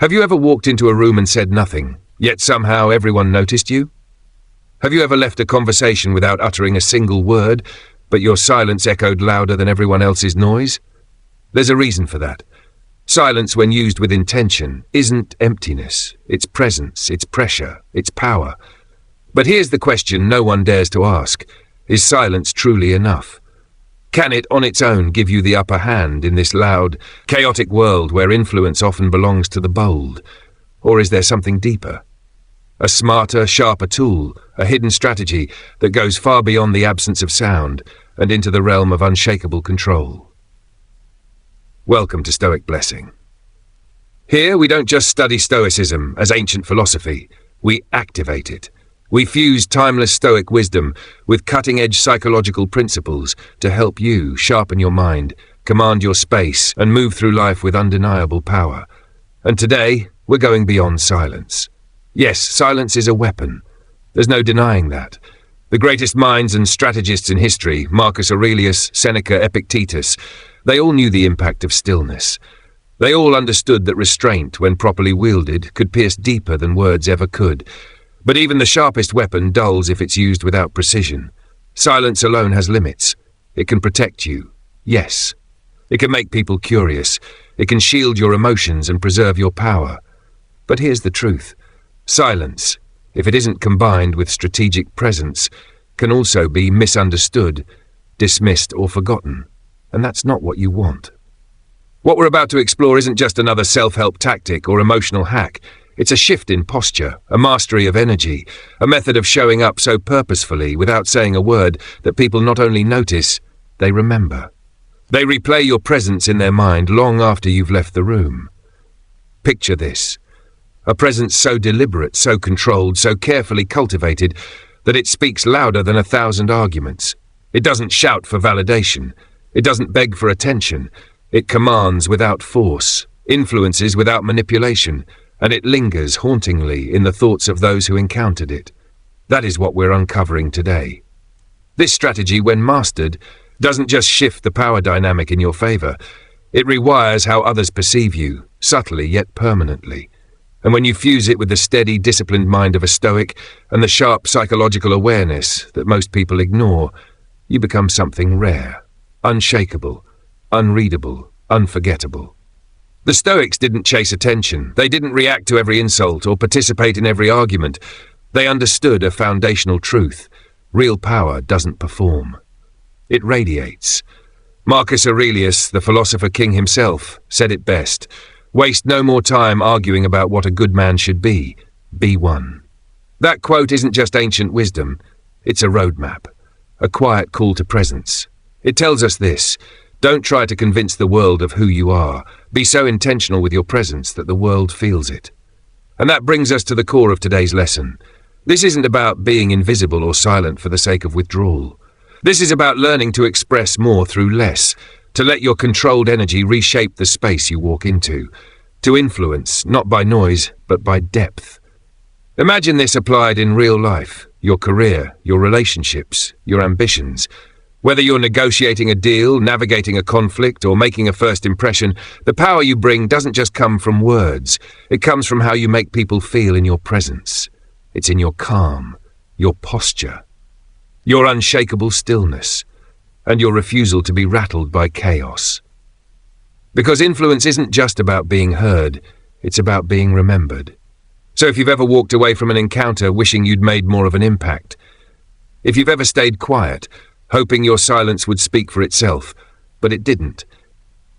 Have you ever walked into a room and said nothing, yet somehow everyone noticed you? Have you ever left a conversation without uttering a single word, but your silence echoed louder than everyone else's noise? There's a reason for that. Silence, when used with intention, isn't emptiness. It's presence, it's pressure, it's power. But here's the question no one dares to ask. Is silence truly enough? Can it on its own give you the upper hand in this loud, chaotic world where influence often belongs to the bold? Or is there something deeper? A smarter, sharper tool, a hidden strategy that goes far beyond the absence of sound and into the realm of unshakable control. Welcome to Stoic Blessing. Here we don't just study Stoicism as ancient philosophy, we activate it. We fuse timeless Stoic wisdom with cutting-edge psychological principles to help you sharpen your mind, command your space, and move through life with undeniable power. And today, we're going beyond silence. Yes, silence is a weapon. There's no denying that. The greatest minds and strategists in history, Marcus Aurelius, Seneca, Epictetus, they all knew the impact of stillness. They all understood that restraint, when properly wielded, could pierce deeper than words ever could. But even the sharpest weapon dulls if it's used without precision. Silence alone has limits. It can protect you, yes. It can make people curious. It can shield your emotions and preserve your power. But here's the truth. Silence, if it isn't combined with strategic presence, can also be misunderstood, dismissed or forgotten. And that's not what you want. What we're about to explore isn't just another self-help tactic or emotional hack. It's a shift in posture, a mastery of energy, a method of showing up so purposefully without saying a word that people not only notice, they remember. They replay your presence in their mind long after you've left the room. Picture this. A presence so deliberate, so controlled, so carefully cultivated that it speaks louder than 1,000 arguments. It doesn't shout for validation. It doesn't beg for attention. It commands without force, influences without manipulation, and it lingers hauntingly in the thoughts of those who encountered it. That is what we're uncovering today. This strategy, when mastered, doesn't just shift the power dynamic in your favor. It rewires how others perceive you, subtly yet permanently. And when you fuse it with the steady, disciplined mind of a Stoic and the sharp psychological awareness that most people ignore, you become something rare, unshakable, unreadable, unforgettable. The Stoics didn't chase attention. They didn't react to every insult or participate in every argument. They understood a foundational truth. Real power doesn't perform. It radiates. Marcus Aurelius, the philosopher king himself, said it best. Waste no more time arguing about what a good man should be. Be one. That quote isn't just ancient wisdom. It's a roadmap. A quiet call to presence. It tells us this. Don't try to convince the world of who you are. Be so intentional with your presence that the world feels it. And that brings us to the core of today's lesson. This isn't about being invisible or silent for the sake of withdrawal. This is about learning to express more through less, to let your controlled energy reshape the space you walk into, to influence, not by noise, but by depth. Imagine this applied in real life, your career, your relationships, your ambitions. Whether you're negotiating a deal, navigating a conflict, or making a first impression, the power you bring doesn't just come from words. It comes from how you make people feel in your presence. It's in your calm, your posture, your unshakable stillness, and your refusal to be rattled by chaos. Because influence isn't just about being heard, it's about being remembered. So if you've ever walked away from an encounter wishing you'd made more of an impact, if you've ever stayed quiet, hoping your silence would speak for itself, but it didn't,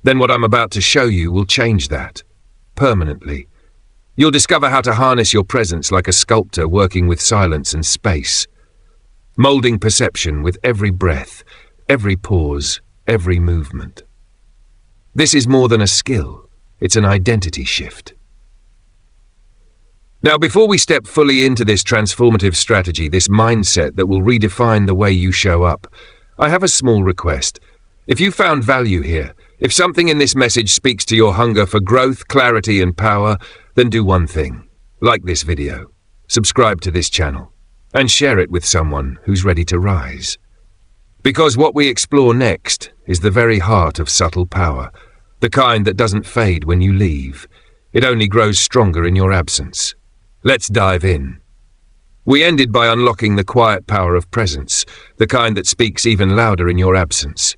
then what I'm about to show you will change that, permanently. You'll discover how to harness your presence like a sculptor working with silence and space, molding perception with every breath, every pause, every movement. This is more than a skill, it's an identity shift. Now, before we step fully into this transformative strategy, this mindset that will redefine the way you show up, I have a small request. If you found value here, if something in this message speaks to your hunger for growth, clarity, and power, then do one thing. Like this video, subscribe to this channel, and share it with someone who's ready to rise. Because what we explore next is the very heart of subtle power, the kind that doesn't fade when you leave. It only grows stronger in your absence. Let's dive in. We ended by unlocking the quiet power of presence, the kind that speaks even louder in your absence.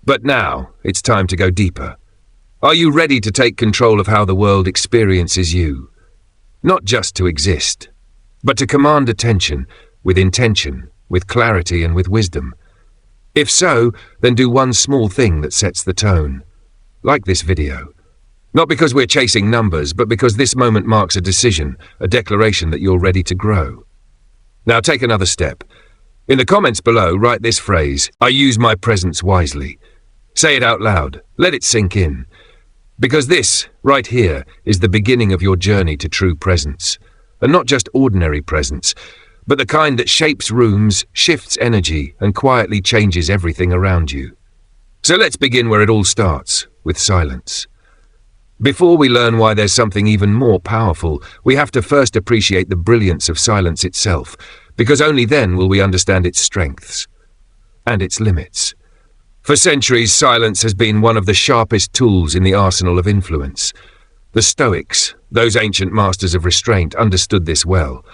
But now, it's time to go deeper. Are you ready to take control of how the world experiences you? Not just to exist, but to command attention, with intention, with clarity and with wisdom. If so, then do one small thing that sets the tone. Like this video. Not because we're chasing numbers, but because this moment marks a decision, a declaration that you're ready to grow. Now take another step. In the comments below, write this phrase, "I use my presence wisely." Say it out loud. Let it sink in. Because this, right here, is the beginning of your journey to true presence. And not just ordinary presence, but the kind that shapes rooms, shifts energy, and quietly changes everything around you. So let's begin where it all starts, with silence. Before we learn why there's something even more powerful, we have to first appreciate the brilliance of silence itself, because only then will we understand its strengths and its limits. For centuries, silence has been one of the sharpest tools in the arsenal of influence. The Stoics, those ancient masters of restraint, understood this well.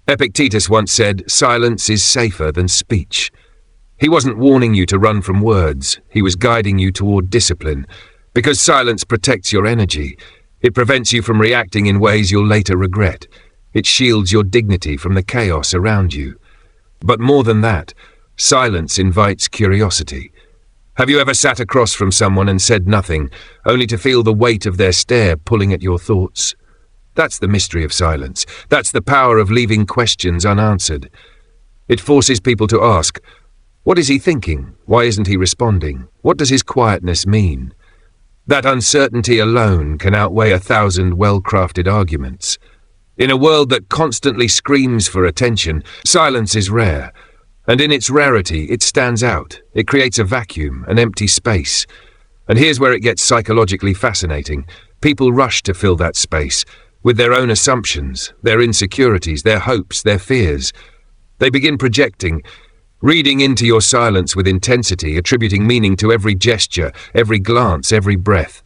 Epictetus once said, "Silence is safer than speech." He wasn't warning you to run from words, he was guiding you toward discipline, because silence protects your energy. It prevents you from reacting in ways you'll later regret. It shields your dignity from the chaos around you. But more than that, silence invites curiosity. Have you ever sat across from someone and said nothing, only to feel the weight of their stare pulling at your thoughts? That's the mystery of silence. That's the power of leaving questions unanswered. It forces people to ask, what is he thinking? Why isn't he responding? What does his quietness mean? That uncertainty alone can outweigh 1,000 well-crafted arguments. In a world that constantly screams for attention, silence is rare. And in its rarity, it stands out. It creates a vacuum, an empty space. And here's where it gets psychologically fascinating. People rush to fill that space with their own assumptions, their insecurities, their hopes, their fears. They begin projecting, reading into your silence with intensity, attributing meaning to every gesture, every glance, every breath.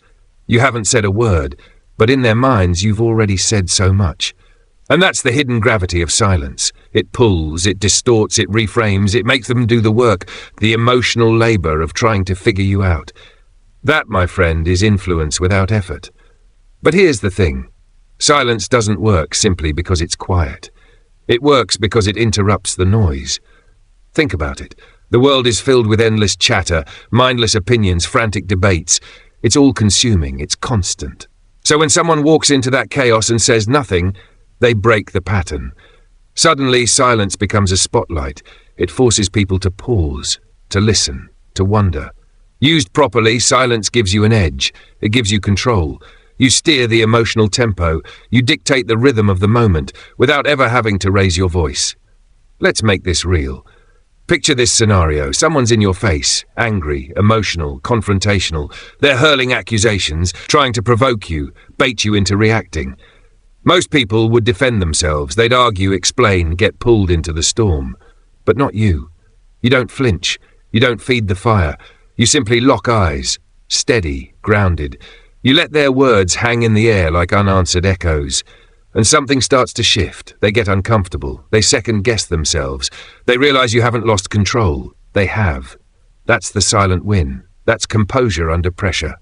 You haven't said a word, but in their minds you've already said so much. And that's the hidden gravity of silence. It pulls, it distorts, it reframes, it makes them do the work, the emotional labor of trying to figure you out. That, my friend, is influence without effort. But here's the thing. Silence doesn't work simply because it's quiet. It works because it interrupts the noise. Think about it. The world is filled with endless chatter, mindless opinions, frantic debates. It's all-consuming, it's constant. So when someone walks into that chaos and says nothing, they break the pattern. Suddenly, silence becomes a spotlight. It forces people to pause, to listen, to wonder. Used properly, silence gives you an edge. It gives you control. You steer the emotional tempo. You dictate the rhythm of the moment without ever having to raise your voice. Let's make this real. Picture this scenario. Someone's in your face, angry, emotional, confrontational. They're hurling accusations, trying to provoke you, bait you into reacting. Most people would defend themselves. They'd argue, explain, get pulled into the storm. But not you. You don't flinch. You don't feed the fire. You simply lock eyes, steady, grounded. You let their words hang in the air like unanswered echoes. And something starts to shift. They get uncomfortable. They second-guess themselves. They realize you haven't lost control. They have. That's the silent win. That's composure under pressure.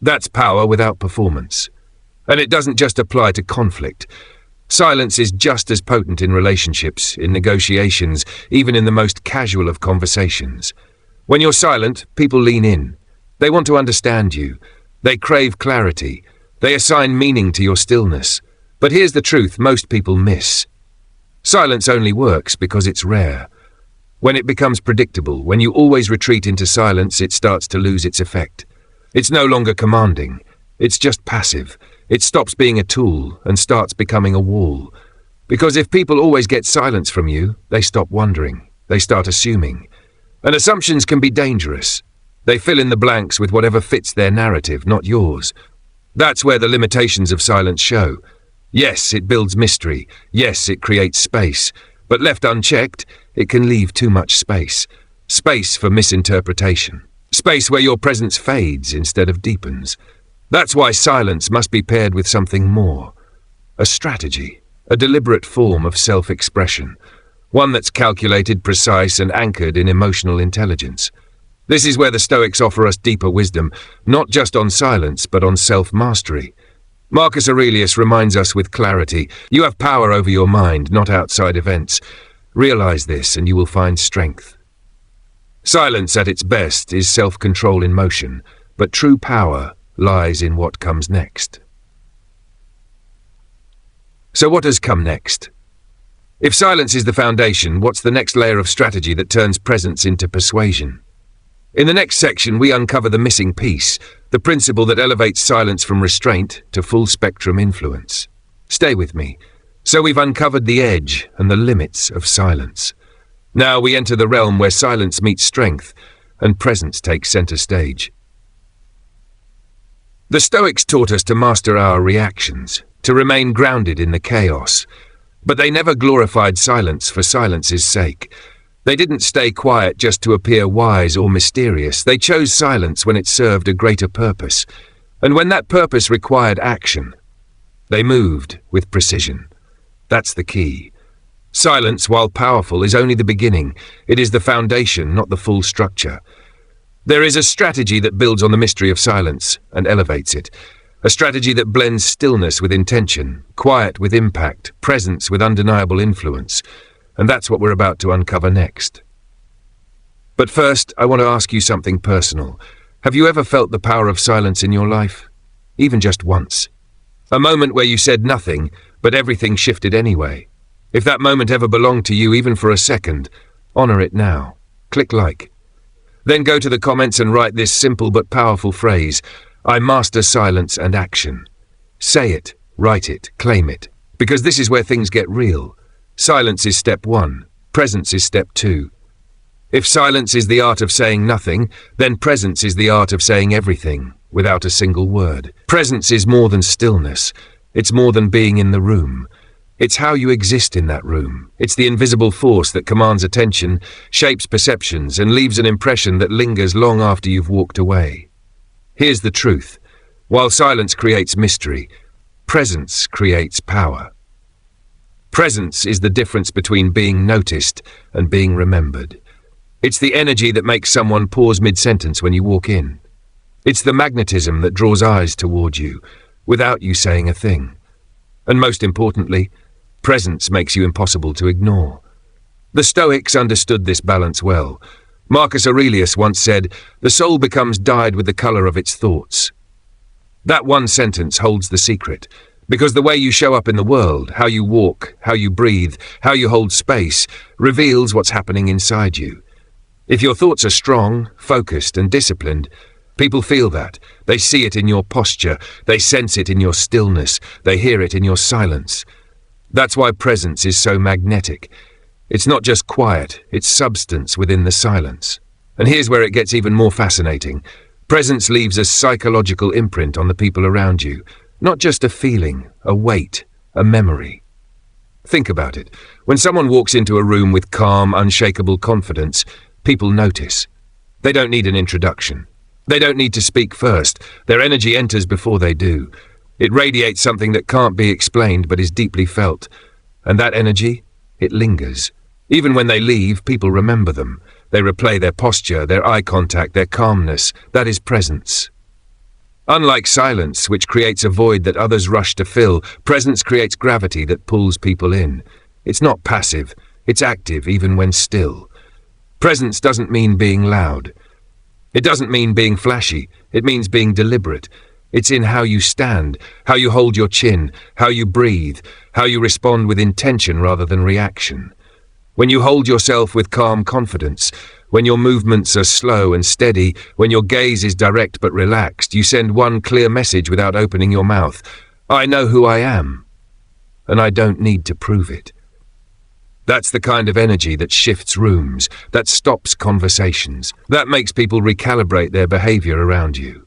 That's power without performance. And it doesn't just apply to conflict. Silence is just as potent in relationships, in negotiations, even in the most casual of conversations. When you're silent, people lean in. They want to understand you. They crave clarity. They assign meaning to your stillness. But here's the truth most people miss. Silence only works because it's rare. When it becomes predictable, when you always retreat into silence, it starts to lose its effect. It's no longer commanding. It's just passive. It stops being a tool and starts becoming a wall. Because if people always get silence from you, they stop wondering. They start assuming. And assumptions can be dangerous. They fill in the blanks with whatever fits their narrative, not yours. That's where the limitations of silence show. Yes, it builds mystery. Yes, it creates space. But left unchecked, it can leave too much space. Space for misinterpretation. Space where your presence fades instead of deepens. That's why silence must be paired with something more. A strategy, a deliberate form of self-expression, one that's calculated, precise, and anchored in emotional intelligence. This is where the Stoics offer us deeper wisdom, not just on silence, but on self-mastery. Marcus Aurelius reminds us with clarity, you have power over your mind, not outside events. Realize this and you will find strength. Silence at its best is self-control in motion, but true power lies in what comes next. So what does come next? If silence is the foundation, what's the next layer of strategy that turns presence into persuasion? In the next section, we uncover the missing piece, the principle that elevates silence from restraint to full-spectrum influence. Stay with me. So we've uncovered the edge and the limits of silence. Now we enter the realm where silence meets strength and presence takes center stage. The Stoics taught us to master our reactions, to remain grounded in the chaos. But they never glorified silence for silence's sake. They didn't stay quiet just to appear wise or mysterious. They chose silence when it served a greater purpose. And when that purpose required action, they moved with precision. That's the key. Silence, while powerful, is only the beginning. It is the foundation, not the full structure. There is a strategy that builds on the mystery of silence and elevates it. A strategy that blends stillness with intention, quiet with impact, presence with undeniable influence. And that's what we're about to uncover next. But first, I want to ask you something personal. Have you ever felt the power of silence in your life? Even just once. A moment where you said nothing, but everything shifted anyway. If that moment ever belonged to you, even for a second, honor it now. Click like. Then go to the comments and write this simple but powerful phrase: I master silence and action. Say it, write it, claim it, because this is where things get real. Silence is step 1, presence is step 2. If silence is the art of saying nothing, then presence is the art of saying everything, without a single word. Presence is more than stillness. It's more than being in the room. It's how you exist in that room. It's the invisible force that commands attention, shapes perceptions, and leaves an impression that lingers long after you've walked away. Here's the truth. While silence creates mystery, presence creates power. Presence is the difference between being noticed and being remembered. It's the energy that makes someone pause mid-sentence when you walk in. It's the magnetism that draws eyes toward you, without you saying a thing. And most importantly, presence makes you impossible to ignore. The Stoics understood this balance well. Marcus Aurelius once said, "The soul becomes dyed with the color of its thoughts." That one sentence holds the secret, because the way you show up in the world, how you walk, how you breathe, how you hold space, reveals what's happening inside you. If your thoughts are strong, focused, and disciplined, people feel that. They see it in your posture, they sense it in your stillness, they hear it in your silence. That's why presence is so magnetic. It's not just quiet, it's substance within the silence. And here's where it gets even more fascinating. Presence leaves a psychological imprint on the people around you. Not just a feeling, a weight, a memory. Think about it. When someone walks into a room with calm, unshakable confidence, people notice. They don't need an introduction. They don't need to speak first. Their energy enters before they do. It radiates something that can't be explained but is deeply felt. And that energy, it lingers. Even when they leave, people remember them. They replay their posture, their eye contact, their calmness. That is presence. Unlike silence, which creates a void that others rush to fill, presence creates gravity that pulls people in. It's not passive, it's active even when still. Presence doesn't mean being loud. It doesn't mean being flashy, it means being deliberate. It's in how you stand, how you hold your chin, how you breathe, how you respond with intention rather than reaction. When you hold yourself with calm confidence, when your movements are slow and steady, when your gaze is direct but relaxed, you send one clear message without opening your mouth. I know who I am, and I don't need to prove it. That's the kind of energy that shifts rooms, that stops conversations, that makes people recalibrate their behavior around you.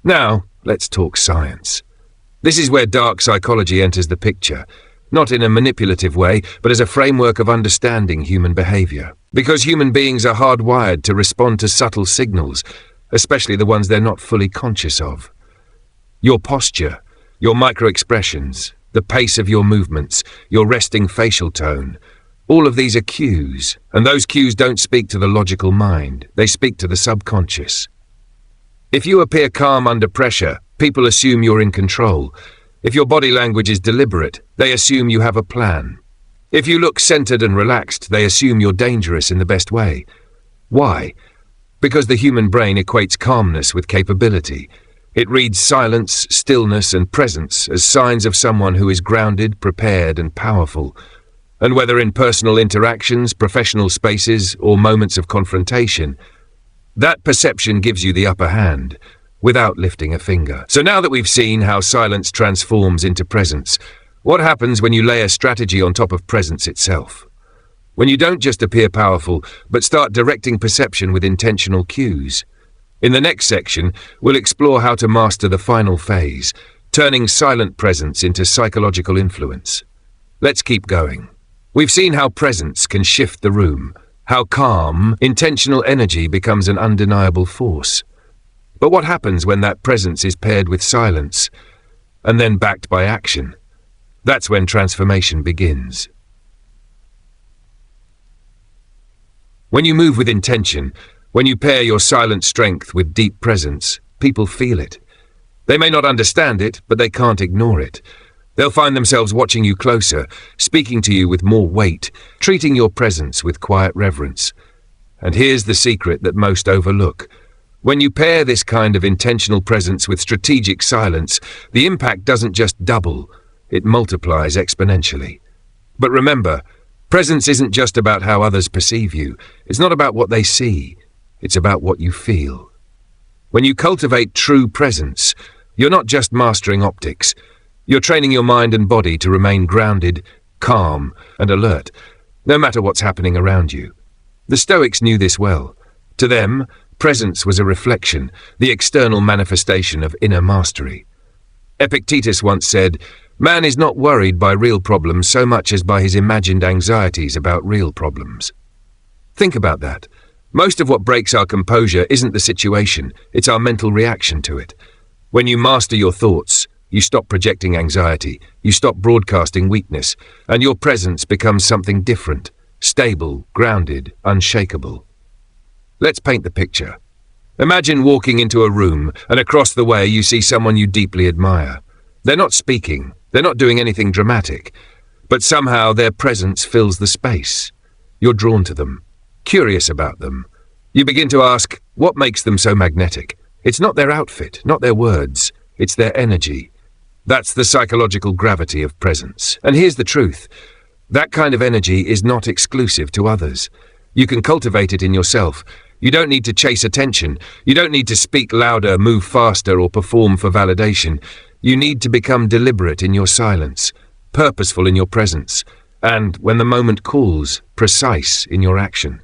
Now, let's talk science. This is where dark psychology enters the picture. Not in a manipulative way, but as a framework of understanding human behavior. Because human beings are hardwired to respond to subtle signals, especially the ones they're not fully conscious of. Your posture, your micro-expressions, the pace of your movements, your resting facial tone, all of these are cues, and those cues don't speak to the logical mind, they speak to the subconscious. If you appear calm under pressure, people assume you're in control. If your body language is deliberate, they assume you have a plan. If you look centered and relaxed, they assume you're dangerous in the best way. Why? Because the human brain equates calmness with capability. It reads silence, stillness, and presence as signs of someone who is grounded, prepared, and powerful. And whether in personal interactions, professional spaces, or moments of confrontation, that perception gives you the upper hand, without lifting a finger. So now that we've seen how silence transforms into presence, what happens when you lay a strategy on top of presence itself? When you don't just appear powerful, but start directing perception with intentional cues. In the next section, we'll explore how to master the final phase, turning silent presence into psychological influence. Let's keep going. We've seen how presence can shift the room, how calm, intentional energy becomes an undeniable force. But what happens when that presence is paired with silence, and then backed by action? That's when transformation begins. When you move with intention, when you pair your silent strength with deep presence, people feel it. They may not understand it, but they can't ignore it. They'll find themselves watching you closer, speaking to you with more weight, treating your presence with quiet reverence. And here's the secret that most overlook. When you pair this kind of intentional presence with strategic silence, the impact doesn't just double, it multiplies exponentially. But remember, presence isn't just about how others perceive you. It's not about what they see. It's about what you feel. When you cultivate true presence, you're not just mastering optics. You're training your mind and body to remain grounded, calm, and alert, no matter what's happening around you. The Stoics knew this well. To them, presence was a reflection, the external manifestation of inner mastery. Epictetus once said, "Man is not worried by real problems so much as by his imagined anxieties about real problems." Think about that. Most of what breaks our composure isn't the situation, it's our mental reaction to it. When you master your thoughts, you stop projecting anxiety, you stop broadcasting weakness, and your presence becomes something different, stable, grounded, unshakable. Let's paint the picture. Imagine walking into a room, and across the way you see someone you deeply admire. They're not speaking, they're not doing anything dramatic, but somehow their presence fills the space. You're drawn to them, curious about them. You begin to ask, what makes them so magnetic? It's not their outfit, not their words, it's their energy. That's the psychological gravity of presence. And here's the truth. That kind of energy is not exclusive to others. You can cultivate it in yourself. You don't need to chase attention. You don't need to speak louder, move faster, or perform for validation. You need to become deliberate in your silence, purposeful in your presence, and, when the moment calls, precise in your action.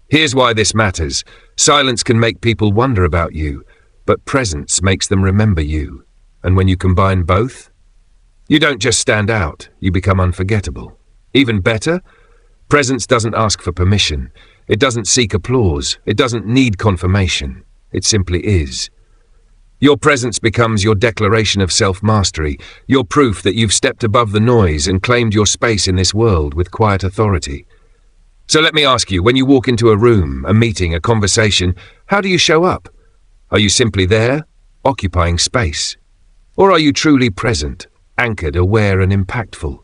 Here's why this matters. Silence can make people wonder about you, but presence makes them remember you. And when you combine both, you don't just stand out, you become unforgettable. Even better, presence doesn't ask for permission. It doesn't seek applause. It doesn't need confirmation. It simply is. Your presence becomes your declaration of self-mastery, your proof that you've stepped above the noise and claimed your space in this world with quiet authority. So let me ask you, when you walk into a room, a meeting, a conversation, how do you show up? Are you simply there, occupying space? Or are you truly present, anchored, aware, and impactful?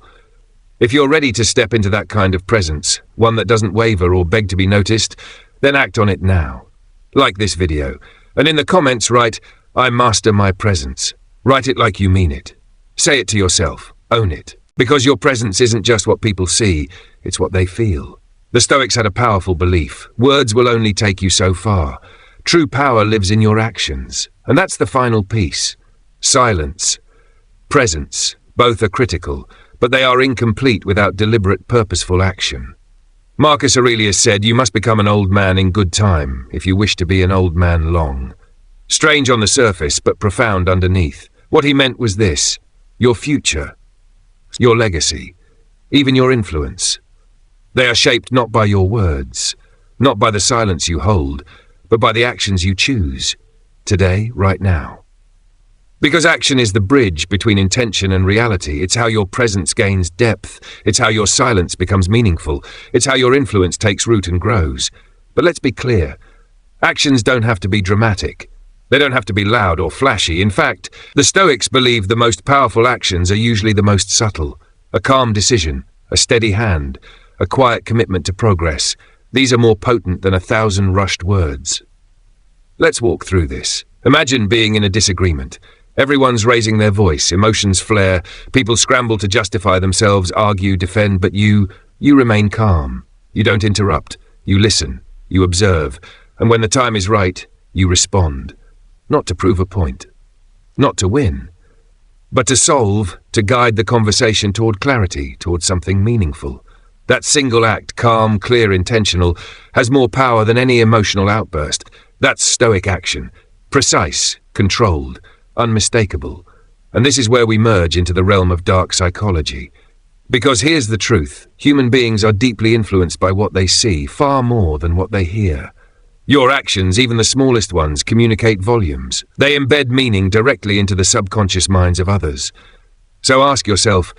If you're ready to step into that kind of presence, one that doesn't waver or beg to be noticed, then act on it now. Like this video, and in the comments write, "I master my presence." Write it like you mean it. Say it to yourself. Own it. Because your presence isn't just what people see, it's what they feel. The Stoics had a powerful belief. Words will only take you so far. True power lives in your actions. And that's the final piece. Silence, presence, both are critical, but they are incomplete without deliberate, purposeful action. Marcus Aurelius said, "You must become an old man in good time if you wish to be an old man long." Strange on the surface, but profound underneath. What he meant was this: your future, your legacy, even your influence. They are shaped not by your words, not by the silence you hold, but by the actions you choose, today, right now. Because action is the bridge between intention and reality. It's how your presence gains depth. It's how your silence becomes meaningful. It's how your influence takes root and grows. But let's be clear. Actions don't have to be dramatic. They don't have to be loud or flashy. In fact, the Stoics believe the most powerful actions are usually the most subtle. A calm decision, a steady hand, a quiet commitment to progress. These are more potent than 1,000 rushed words. Let's walk through this. Imagine being in a disagreement. Everyone's raising their voice, emotions flare, people scramble to justify themselves, argue, defend, but you remain calm. You don't interrupt. You listen. You observe. And when the time is right, you respond. Not to prove a point. Not to win. But to solve, to guide the conversation toward clarity, toward something meaningful. That single act, calm, clear, intentional, has more power than any emotional outburst. That's Stoic action. Precise, controlled, unmistakable. And this is where we merge into the realm of dark psychology. Because here's the truth. Human beings are deeply influenced by what they see, far more than what they hear. Your actions, even the smallest ones, communicate volumes. They embed meaning directly into the subconscious minds of others. So ask yourself,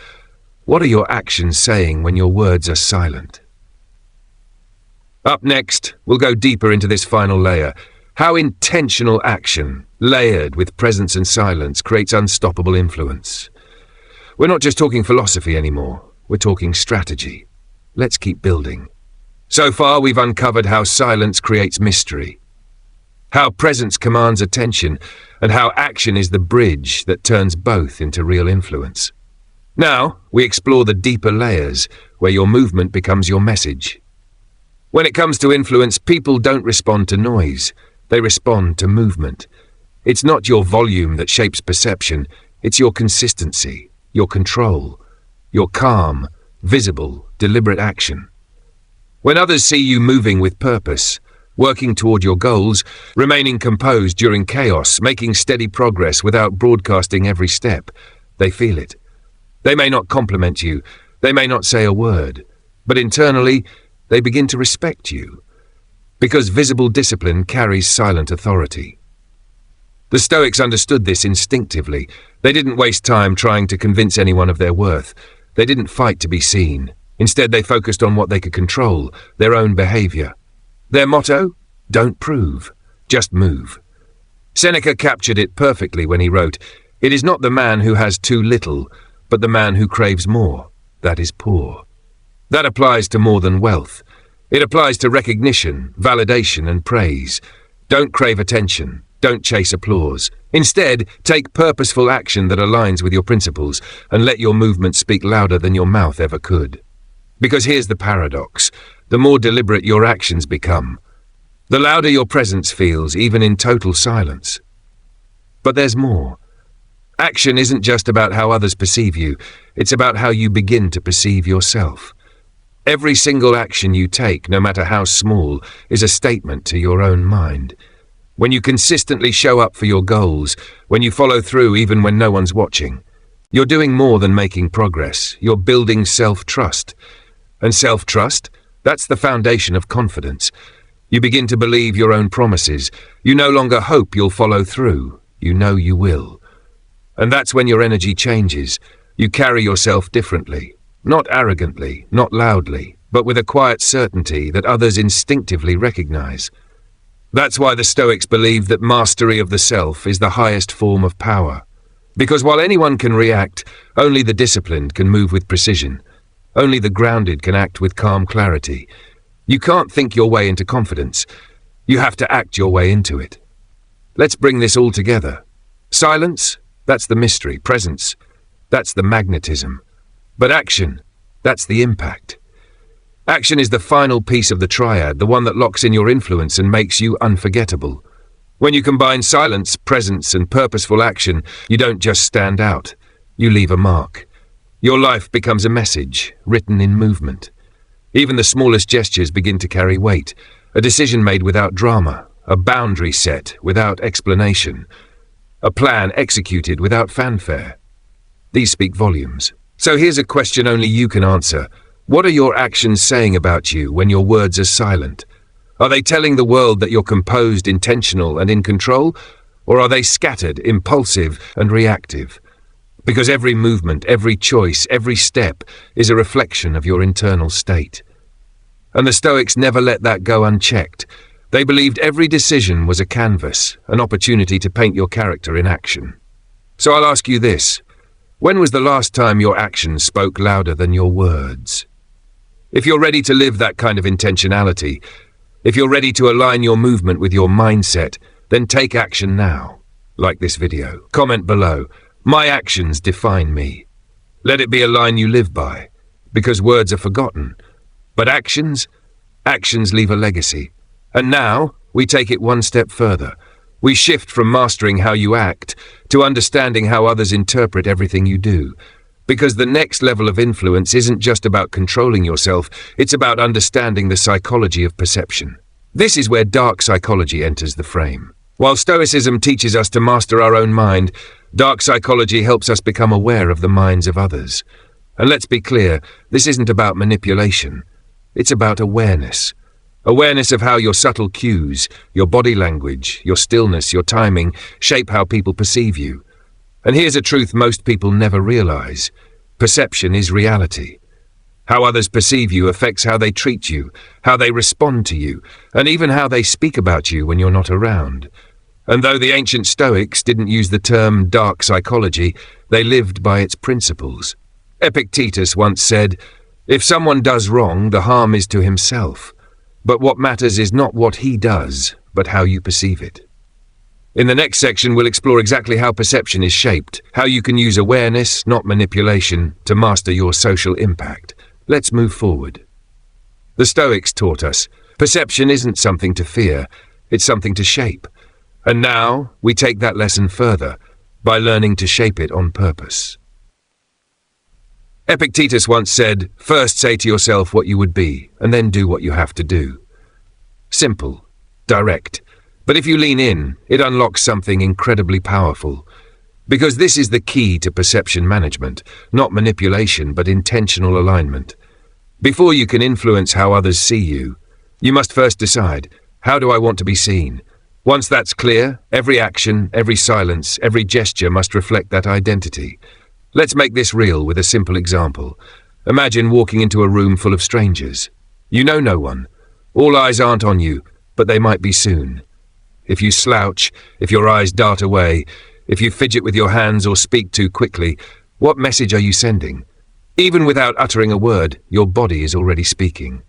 what are your actions saying when your words are silent? Up next, we'll go deeper into this final layer. How intentional action, layered with presence and silence, creates unstoppable influence. We're not just talking philosophy anymore. We're talking strategy. Let's keep building. So far, we've uncovered how silence creates mystery, how presence commands attention, and how action is the bridge that turns both into real influence. Now, we explore the deeper layers, where your movement becomes your message. When it comes to influence, people don't respond to noise. They respond to movement. It's not your volume that shapes perception. It's your consistency, your control, your calm, visible, deliberate action. When others see you moving with purpose, working toward your goals, remaining composed during chaos, making steady progress without broadcasting every step, they feel it. They may not compliment you, they may not say a word, but internally, they begin to respect you. Because visible discipline carries silent authority. The Stoics understood this instinctively. They didn't waste time trying to convince anyone of their worth. They didn't fight to be seen. Instead, they focused on what they could control, their own behavior. Their motto? Don't prove, just move. Seneca captured it perfectly when he wrote, "It is not the man who has too little, but the man who craves more, that is poor." That applies to more than wealth. It applies to recognition, validation, and praise. Don't crave attention. Don't chase applause. Instead, take purposeful action that aligns with your principles and let your movement speak louder than your mouth ever could. Because here's the paradox. The more deliberate your actions become, the louder your presence feels, even in total silence. But there's more. Action isn't just about how others perceive you. It's about how you begin to perceive yourself. Every single action you take, no matter how small, is a statement to your own mind. When you consistently show up for your goals, when you follow through even when no one's watching, you're doing more than making progress. You're building self-trust. And self-trust, that's the foundation of confidence. You begin to believe your own promises. You no longer hope you'll follow through. You know you will. And that's when your energy changes. You carry yourself differently. Not arrogantly, not loudly, but with a quiet certainty that others instinctively recognize. That's why the Stoics believe that mastery of the self is the highest form of power. Because while anyone can react, only the disciplined can move with precision. Only the grounded can act with calm clarity. You can't think your way into confidence. You have to act your way into it. Let's bring this all together. Silence, that's the mystery. Presence, that's the magnetism. But action, that's the impact. Action is the final piece of the triad, the one that locks in your influence and makes you unforgettable. When you combine silence, presence, and purposeful action, you don't just stand out. You leave a mark. Your life becomes a message, written in movement. Even the smallest gestures begin to carry weight. A decision made without drama, a boundary set without explanation, a plan executed without fanfare. These speak volumes. So here's a question only you can answer. What are your actions saying about you when your words are silent? Are they telling the world that you're composed, intentional, and in control? Or are they scattered, impulsive, and reactive? Because every movement, every choice, every step is a reflection of your internal state. And the Stoics never let that go unchecked. They believed every decision was a canvas, an opportunity to paint your character in action. So I'll ask you this. When was the last time your actions spoke louder than your words? If you're ready to live that kind of intentionality, if you're ready to align your movement with your mindset, then take action now. Like this video. Comment below. My actions define me. Let it be a line you live by, because words are forgotten. But actions leave a legacy. And now, we take it one step further. We shift from mastering how you act to understanding how others interpret everything you do. Because the next level of influence isn't just about controlling yourself, it's about understanding the psychology of perception. This is where dark psychology enters the frame. While Stoicism teaches us to master our own mind, dark psychology helps us become aware of the minds of others. And let's be clear, this isn't about manipulation. It's about awareness. Awareness of how your subtle cues, your body language, your stillness, your timing, shape how people perceive you. And here's a truth most people never realize. Perception is reality. How others perceive you affects how they treat you, how they respond to you, and even how they speak about you when you're not around. And though the ancient Stoics didn't use the term dark psychology, they lived by its principles. Epictetus once said, "If someone does wrong, the harm is to himself. But what matters is not what he does, but how you perceive it." In the next section, we'll explore exactly how perception is shaped, how you can use awareness, not manipulation, to master your social impact. Let's move forward. The Stoics taught us, perception isn't something to fear, it's something to shape. And now, we take that lesson further, by learning to shape it on purpose. Epictetus once said, "First say to yourself what you would be, and then do what you have to do." Simple, direct, but if you lean in, it unlocks something incredibly powerful. Because this is the key to perception management, not manipulation, but intentional alignment. Before you can influence how others see you, you must first decide, how do I want to be seen? Once that's clear, every action, every silence, every gesture must reflect that identity. Let's make this real with a simple example. Imagine walking into a room full of strangers. You know no one. All eyes aren't on you, but they might be soon. If you slouch, if your eyes dart away, if you fidget with your hands or speak too quickly, what message are you sending? Even without uttering a word, your body is already speaking.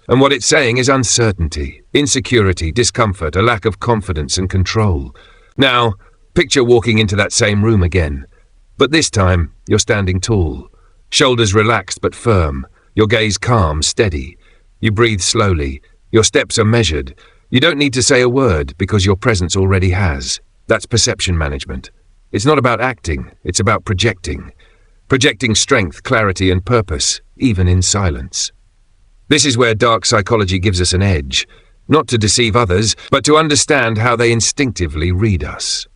And what it's saying is uncertainty, insecurity, discomfort, a lack of confidence and control. Now, picture walking into that same room again. But this time, you're standing tall. Shoulders relaxed but firm. Your gaze calm, steady. You breathe slowly. Your steps are measured. You don't need to say a word because your presence already has. That's perception management. It's not about acting, it's about projecting. Projecting strength, clarity, and purpose, even in silence. This is where dark psychology gives us an edge. Not to deceive others, but to understand how they instinctively read us.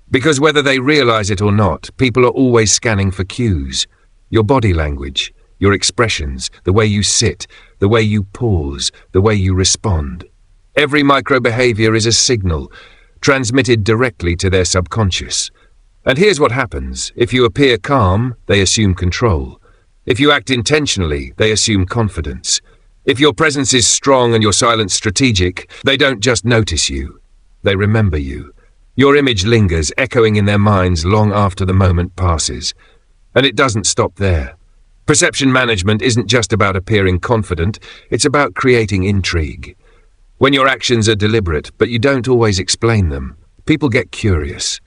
Because whether they realize it or not, people are always scanning for cues. Your body language, your expressions, the way you sit, the way you pause, the way you respond. Every micro-behavior is a signal, transmitted directly to their subconscious. And here's what happens. If you appear calm, they assume control. If you act intentionally, they assume confidence. If your presence is strong and your silence strategic, they don't just notice you, they remember you. Your image lingers, echoing in their minds long after the moment passes. And it doesn't stop there. Perception management isn't just about appearing confident, it's about creating intrigue. When your actions are deliberate, but you don't always explain them, people get curious.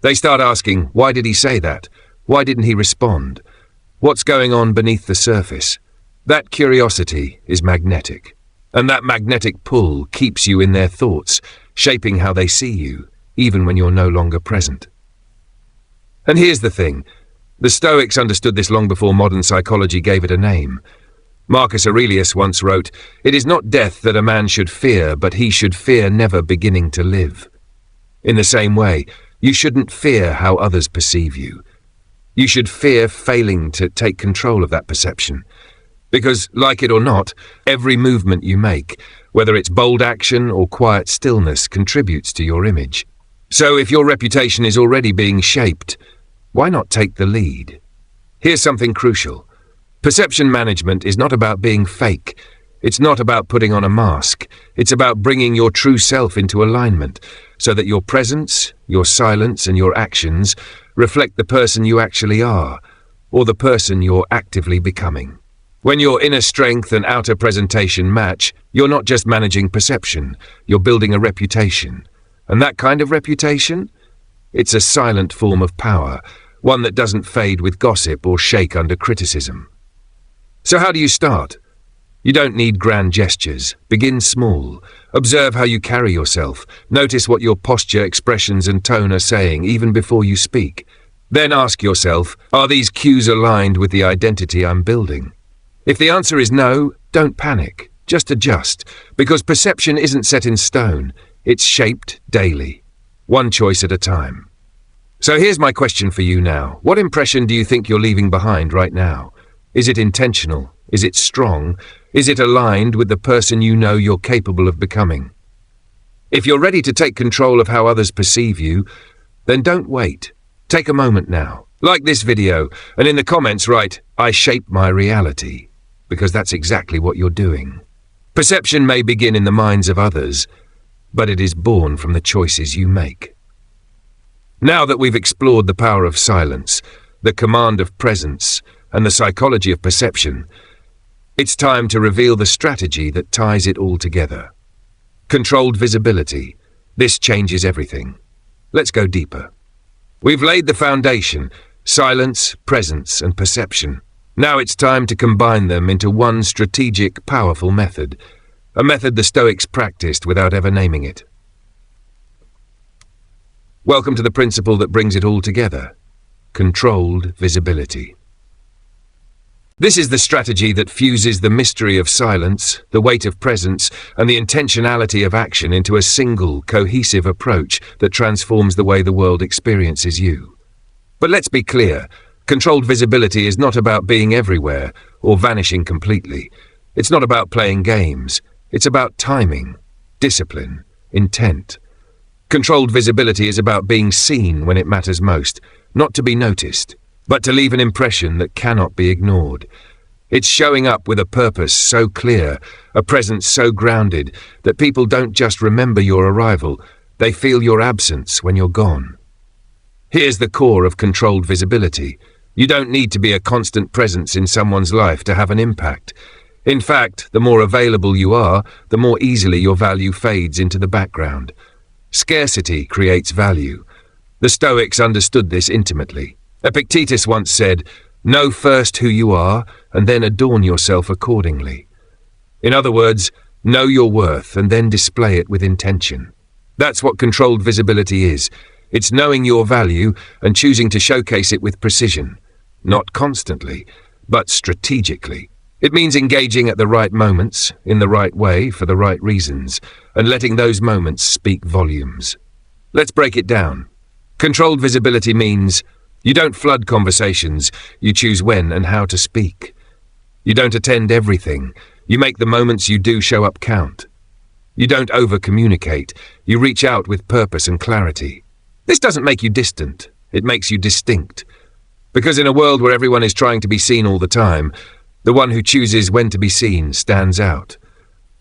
They start asking, why did he say that? Why didn't he respond? What's going on beneath the surface? That curiosity is magnetic. And that magnetic pull keeps you in their thoughts, shaping how they see you, even when you're no longer present. And here's the thing. The Stoics understood this long before modern psychology gave it a name. Marcus Aurelius once wrote, "It is not death that a man should fear, but he should fear never beginning to live." In the same way, you shouldn't fear how others perceive you. You should fear failing to take control of that perception. Because, like it or not, every movement you make, whether it's bold action or quiet stillness, contributes to your image. So if your reputation is already being shaped, why not take the lead? Here's something crucial. Perception management is not about being fake. It's not about putting on a mask. It's about bringing your true self into alignment so that your presence, your silence, and your actions reflect the person you actually are, or the person you're actively becoming. When your inner strength and outer presentation match, you're not just managing perception, you're building a reputation. And that kind of reputation? It's a silent form of power, one that doesn't fade with gossip or shake under criticism. So how do you start? You don't need grand gestures. Begin small. Observe how you carry yourself. Notice what your posture, expressions, and tone are saying even before you speak. Then ask yourself, are these cues aligned with the identity I'm building? If the answer is no, don't panic. Just adjust, because perception isn't set in stone. It's shaped daily, one choice at a time. So here's my question for you now. What impression do you think you're leaving behind right now? Is it intentional? Is it strong? Is it aligned with the person you know you're capable of becoming? If you're ready to take control of how others perceive you, then don't wait. Take a moment now. Like this video, and in the comments write, "I shape my reality," because that's exactly what you're doing. Perception may begin in the minds of others, but it is born from the choices you make. Now that we've explored the power of silence, the command of presence, and the psychology of perception, it's time to reveal the strategy that ties it all together. Controlled visibility. This changes everything. Let's go deeper. We've laid the foundation: silence, presence, and perception. Now it's time to combine them into one strategic, powerful method. A method the Stoics practiced without ever naming it. Welcome to the principle that brings it all together: controlled visibility. This is the strategy that fuses the mystery of silence, the weight of presence, and the intentionality of action into a single, cohesive approach that transforms the way the world experiences you. But let's be clear, controlled visibility is not about being everywhere or vanishing completely. It's not about playing games. It's about timing, discipline, intent. Controlled visibility is about being seen when it matters most, not to be noticed, but to leave an impression that cannot be ignored. It's showing up with a purpose so clear, a presence so grounded, that people don't just remember your arrival, they feel your absence when you're gone. Here's the core of controlled visibility. You don't need to be a constant presence in someone's life to have an impact. In fact, the more available you are, the more easily your value fades into the background. Scarcity creates value. The Stoics understood this intimately. Epictetus once said, "Know first who you are, and then adorn yourself accordingly." In other words, know your worth and then display it with intention. That's what controlled visibility is. It's knowing your value and choosing to showcase it with precision. Not constantly, but strategically. It means engaging at the right moments, in the right way, for the right reasons, and letting those moments speak volumes. Let's break it down. Controlled visibility means you don't flood conversations, you choose when and how to speak. You don't attend everything, you make the moments you do show up count. You don't over-communicate, you reach out with purpose and clarity. This doesn't make you distant, it makes you distinct. Because in a world where everyone is trying to be seen all the time, the one who chooses when to be seen stands out.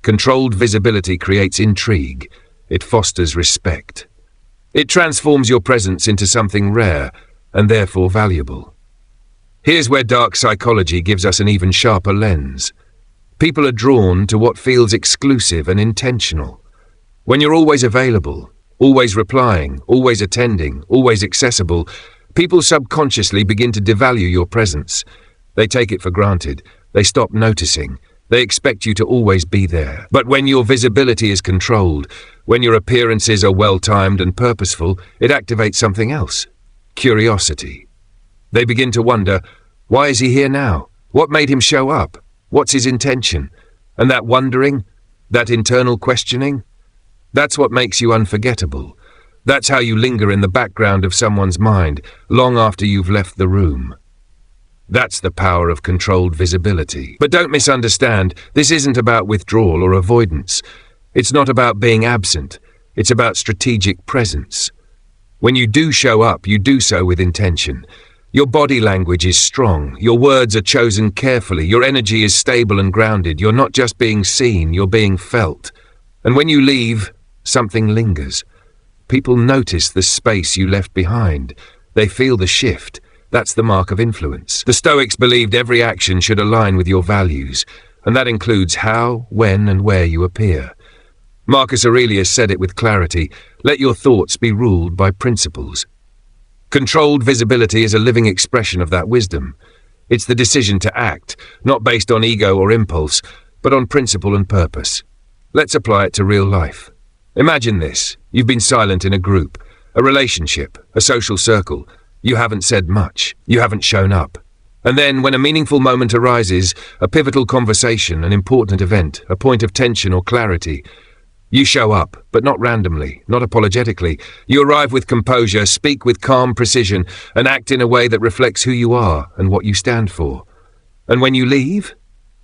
Controlled visibility creates intrigue. It fosters respect. It transforms your presence into something rare and therefore valuable. Here's where dark psychology gives us an even sharper lens. People are drawn to what feels exclusive and intentional. When you're always available, always replying, always attending, always accessible, people subconsciously begin to devalue your presence. They take it for granted. They stop noticing. They expect you to always be there. But when your visibility is controlled, when your appearances are well-timed and purposeful, it activates something else: curiosity. They begin to wonder, why is he here now? What made him show up? What's his intention? And that wondering, that internal questioning, that's what makes you unforgettable. That's how you linger in the background of someone's mind, long after you've left the room. That's the power of controlled visibility. But don't misunderstand, this isn't about withdrawal or avoidance. It's not about being absent. It's about strategic presence. When you do show up, you do so with intention. Your body language is strong, your words are chosen carefully, your energy is stable and grounded. You're not just being seen, you're being felt. And when you leave, something lingers. People notice the space you left behind. They feel the shift. That's the mark of influence. The Stoics believed every action should align with your values, and that includes how, when, and where you appear. Marcus Aurelius said it with clarity: let your thoughts be ruled by principles. Controlled visibility is a living expression of that wisdom. It's the decision to act, not based on ego or impulse, but on principle and purpose. Let's apply it to real life. Imagine this: you've been silent in a group, a relationship, a social circle. You haven't said much. You haven't shown up. And then, when a meaningful moment arises, a pivotal conversation, an important event, a point of tension or clarity, you show up, but not randomly, not apologetically. You arrive with composure, speak with calm precision, and act in a way that reflects who you are and what you stand for. And when you leave,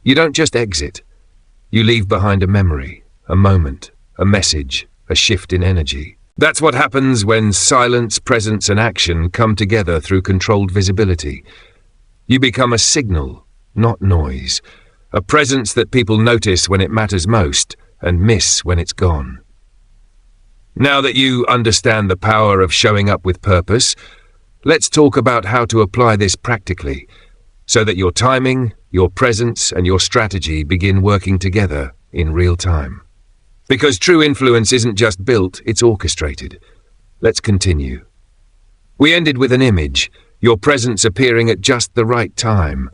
you don't just exit. You leave behind a memory, a moment, a message, a shift in energy. That's what happens when silence, presence, and action come together through controlled visibility. You become a signal, not noise, a presence that people notice when it matters most and miss when it's gone. Now that you understand the power of showing up with purpose, let's talk about how to apply this practically, so that your timing, your presence, and your strategy begin working together in real time. Because true influence isn't just built, it's orchestrated. Let's continue. We ended with an image, your presence appearing at just the right time,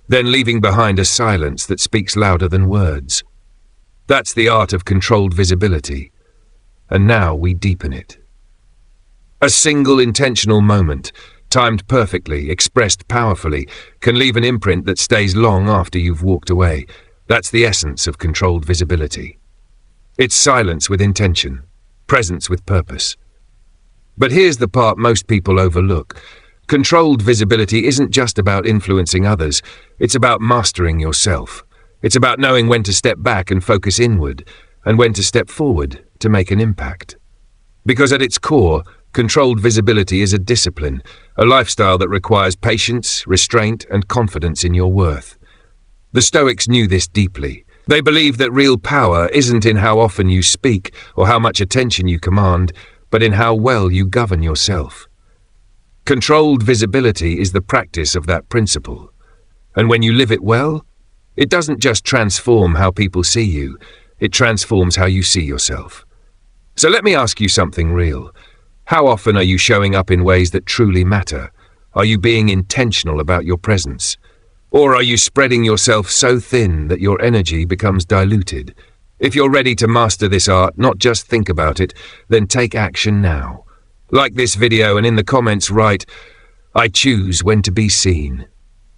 then leaving behind a silence that speaks louder than words. That's the art of controlled visibility. And now we deepen it. A single intentional moment, timed perfectly, expressed powerfully, can leave an imprint that stays long after you've walked away. That's the essence of controlled visibility. It's silence with intention, presence with purpose. But here's the part most people overlook. Controlled visibility isn't just about influencing others, it's about mastering yourself. It's about knowing when to step back and focus inward, and when to step forward to make an impact. Because at its core, controlled visibility is a discipline, a lifestyle that requires patience, restraint, and confidence in your worth. The Stoics knew this deeply. They believed that real power isn't in how often you speak or how much attention you command, but in how well you govern yourself. Controlled visibility is the practice of that principle. And when you live it well, it doesn't just transform how people see you, it transforms how you see yourself. So let me ask you something real. How often are you showing up in ways that truly matter? Are you being intentional about your presence? Or are you spreading yourself so thin that your energy becomes diluted? If you're ready to master this art, not just think about it, then take action now. Like this video and in the comments write, "I choose when to be seen."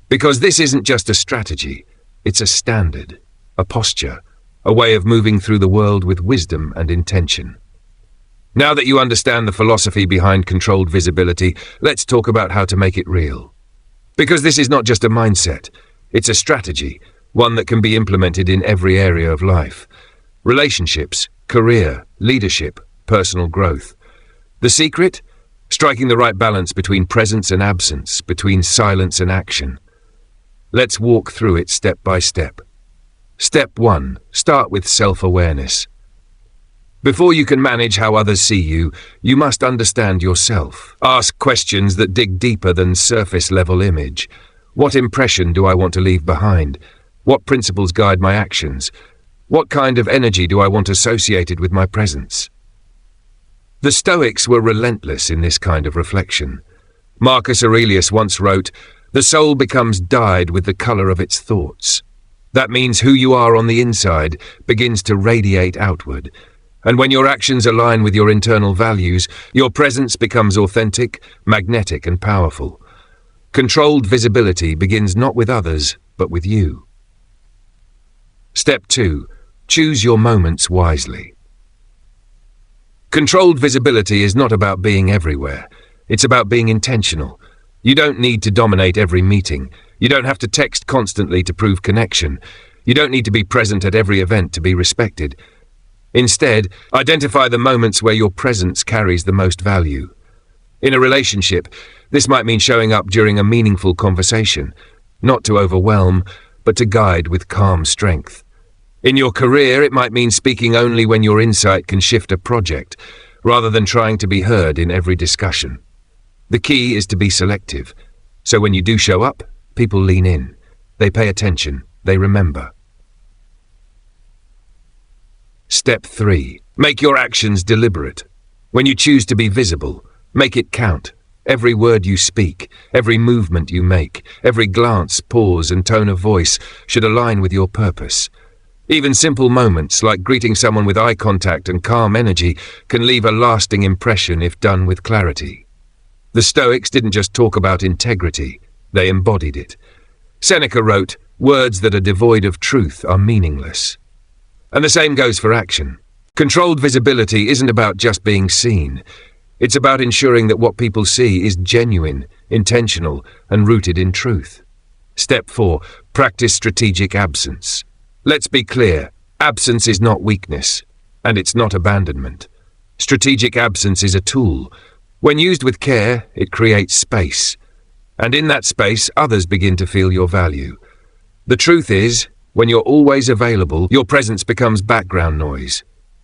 Because this isn't just a strategy, it's a standard, a posture, a way of moving through the world with wisdom and intention. Now that you understand the philosophy behind controlled visibility, let's talk about how to make it real. Because this is not just a mindset, it's a strategy, one that can be implemented in every area of life. Relationships, career, leadership, personal growth. The secret? Striking the right balance between presence and absence, between silence and action. Let's walk through it step by step. Step 1. Start with self-awareness. Before you can manage how others see you, you must understand yourself. Ask questions that dig deeper than surface-level image. What impression do I want to leave behind? What principles guide my actions? What kind of energy do I want associated with my presence? The Stoics were relentless in this kind of reflection. Marcus Aurelius once wrote, "The soul becomes dyed with the color of its thoughts." That means who you are on the inside begins to radiate outward. And when your actions align with your internal values, your presence becomes authentic, magnetic, and powerful. Controlled visibility begins not with others, but with you. Step 2. Choose your moments wisely. Controlled visibility is not about being everywhere. It's about being intentional. You don't need to dominate every meeting. You don't have to text constantly to prove connection. You don't need to be present at every event to be respected. Instead, identify the moments where your presence carries the most value. In a relationship, this might mean showing up during a meaningful conversation, not to overwhelm, but to guide with calm strength. In your career, it might mean speaking only when your insight can shift a project, rather than trying to be heard in every discussion. The key is to be selective, so when you do show up, people lean in. They pay attention. They remember. Step 3. Make your actions deliberate. When you choose to be visible, make it count. Every word you speak, every movement you make, every glance, pause, and tone of voice should align with your purpose. Even simple moments like greeting someone with eye contact and calm energy can leave a lasting impression if done with clarity. The Stoics didn't just talk about integrity, they embodied it. Seneca wrote, "Words that are devoid of truth are meaningless." And the same goes for action. Controlled visibility isn't about just being seen. It's about ensuring that what people see is genuine, intentional, and rooted in truth. Step 4. Practice strategic absence. Let's be clear, absence is not weakness, and it's not abandonment. Strategic absence is a tool. When used with care, it creates space. And in that space, others begin to feel your value. The truth is, when you're always available, your presence becomes background noise.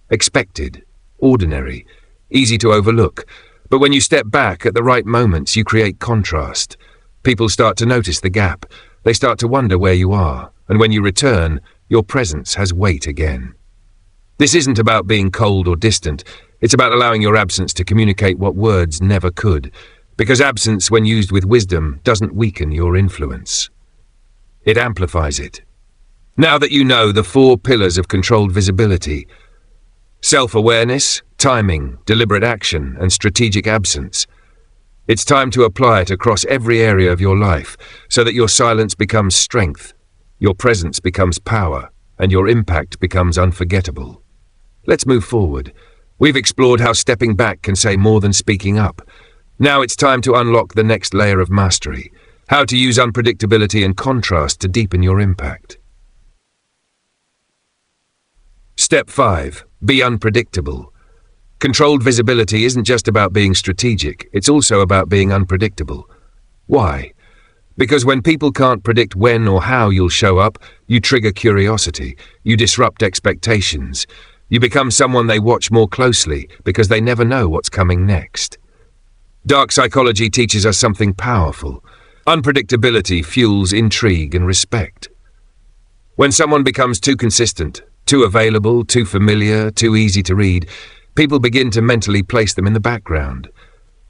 Expected, ordinary, easy to overlook. But when you step back at the right moments, you create contrast. People start to notice the gap. They start to wonder where you are. And when you return, your presence has weight again. This isn't about being cold or distant. It's about allowing your absence to communicate what words never could. Because absence, when used with wisdom, doesn't weaken your influence. It amplifies it. Now that you know the 4 pillars of controlled visibility, self-awareness, timing, deliberate action, and strategic absence, it's time to apply it across every area of your life so that your silence becomes strength, your presence becomes power, and your impact becomes unforgettable. Let's move forward. We've explored how stepping back can say more than speaking up. Now it's time to unlock the next layer of mastery, how to use unpredictability and contrast to deepen your impact. Step 5. Be unpredictable. Controlled visibility isn't just about being strategic, it's also about being unpredictable. Why? Because when people can't predict when or how you'll show up, you trigger curiosity, you disrupt expectations, you become someone they watch more closely because they never know what's coming next. Dark psychology teaches us something powerful. Unpredictability fuels intrigue and respect. When someone becomes too consistent, too available, too familiar, too easy to read, people begin to mentally place them in the background.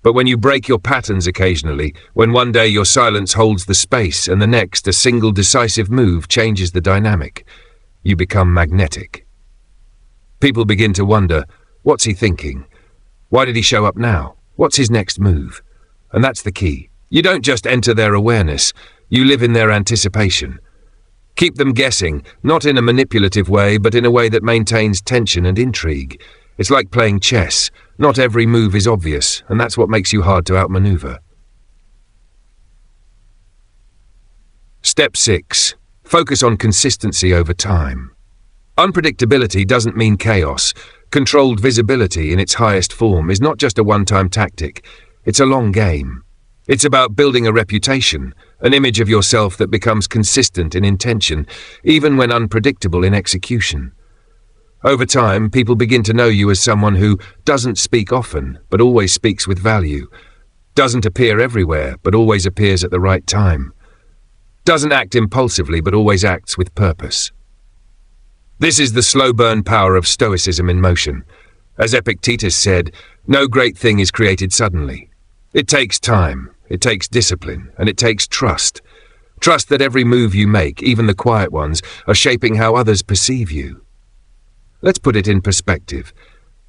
But when you break your patterns occasionally, when one day your silence holds the space and the next a single decisive move changes the dynamic, you become magnetic. People begin to wonder, what's he thinking? Why did he show up now? What's his next move? And that's the key. You don't just enter their awareness, you live in their anticipation. Keep them guessing, not in a manipulative way, but in a way that maintains tension and intrigue. It's like playing chess. Not every move is obvious, and that's what makes you hard to outmaneuver. Step 6. Focus on consistency over time. Unpredictability doesn't mean chaos. Controlled visibility in its highest form is not just a one-time tactic. It's a long game. It's about building a reputation, an image of yourself that becomes consistent in intention, even when unpredictable in execution. Over time, people begin to know you as someone who doesn't speak often, but always speaks with value, doesn't appear everywhere, but always appears at the right time, doesn't act impulsively, but always acts with purpose. This is the slow burn power of Stoicism in motion. As Epictetus said, no great thing is created suddenly. It takes time, it takes discipline, and it takes trust. Trust that every move you make, even the quiet ones, are shaping how others perceive you. Let's put it in perspective.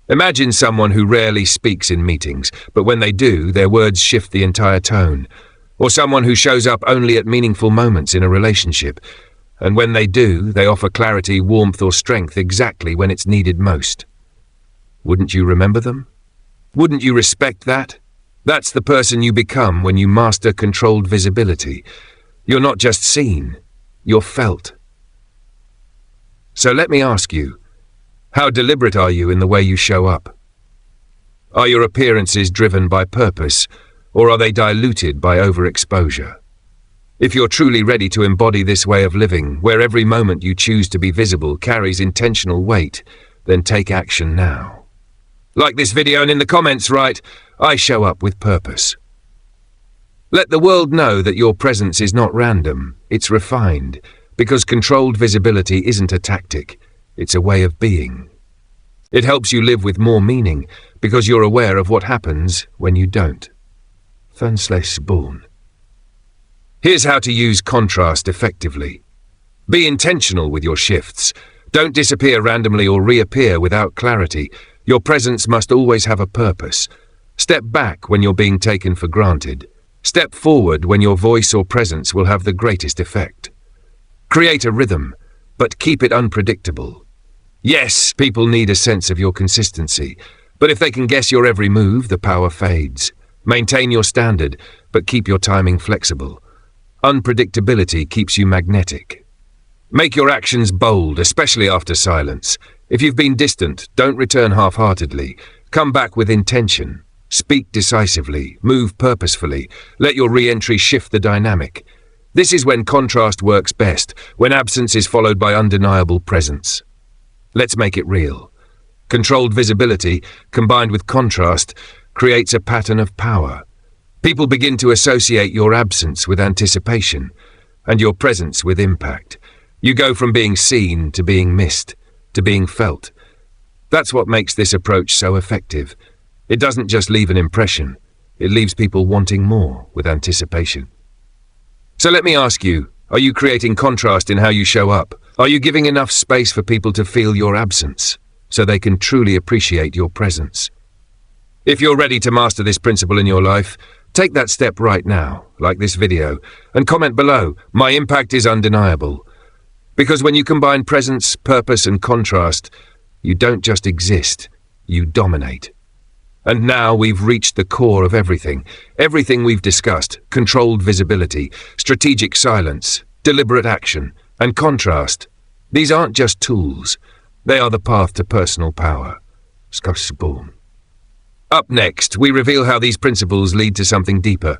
Imagine someone who rarely speaks in meetings, but when they do, their words shift the entire tone. Or someone who shows up only at meaningful moments in a relationship, and when they do, they offer clarity, warmth, or strength exactly when it's needed most. Wouldn't you remember them? Wouldn't you respect that? That's the person you become when you master controlled visibility. You're not just seen, you're felt. So let me ask you, how deliberate are you in the way you show up? Are your appearances driven by purpose, or are they diluted by overexposure? If you're truly ready to embody this way of living, where every moment you choose to be visible carries intentional weight, then take action now. Like this video and in the comments write, "I show up with purpose." Let the world know that your presence is not random, it's refined, because controlled visibility isn't a tactic, it's a way of being. It helps you live with more meaning, because you're aware of what happens when you don't. Born. Here's how to use contrast effectively. Be intentional with your shifts. Don't disappear randomly or reappear without clarity. Your presence must always have a purpose. Step back when you're being taken for granted. Step forward when your voice or presence will have the greatest effect. Create a rhythm, but keep it unpredictable. Yes, people need a sense of your consistency, but if they can guess your every move, the power fades. Maintain your standard, but keep your timing flexible. Unpredictability keeps you magnetic. Make your actions bold, especially after silence. If you've been distant, don't return half-heartedly. Come back with intention. Speak decisively. Move purposefully. Let your re-entry shift the dynamic. This is when contrast works best, when absence is followed by undeniable presence. Let's make it real. Controlled visibility, combined with contrast, creates a pattern of power. People begin to associate your absence with anticipation, and your presence with impact. You go from being seen to being missed, to being felt. That's what makes this approach so effective. It doesn't just leave an impression, it leaves people wanting more with anticipation. So let me ask you, are you creating contrast in how you show up? Are you giving enough space for people to feel your absence, so they can truly appreciate your presence? If you're ready to master this principle in your life, take that step right now, like this video, and comment below, "My impact is undeniable." Because when you combine presence, purpose, and contrast, you don't just exist, you dominate. And now we've reached the core of everything. Everything we've discussed: controlled visibility, strategic silence, deliberate action, and contrast. These aren't just tools. They are the path to personal power. Stoicism. Up next, we reveal how these principles lead to something deeper.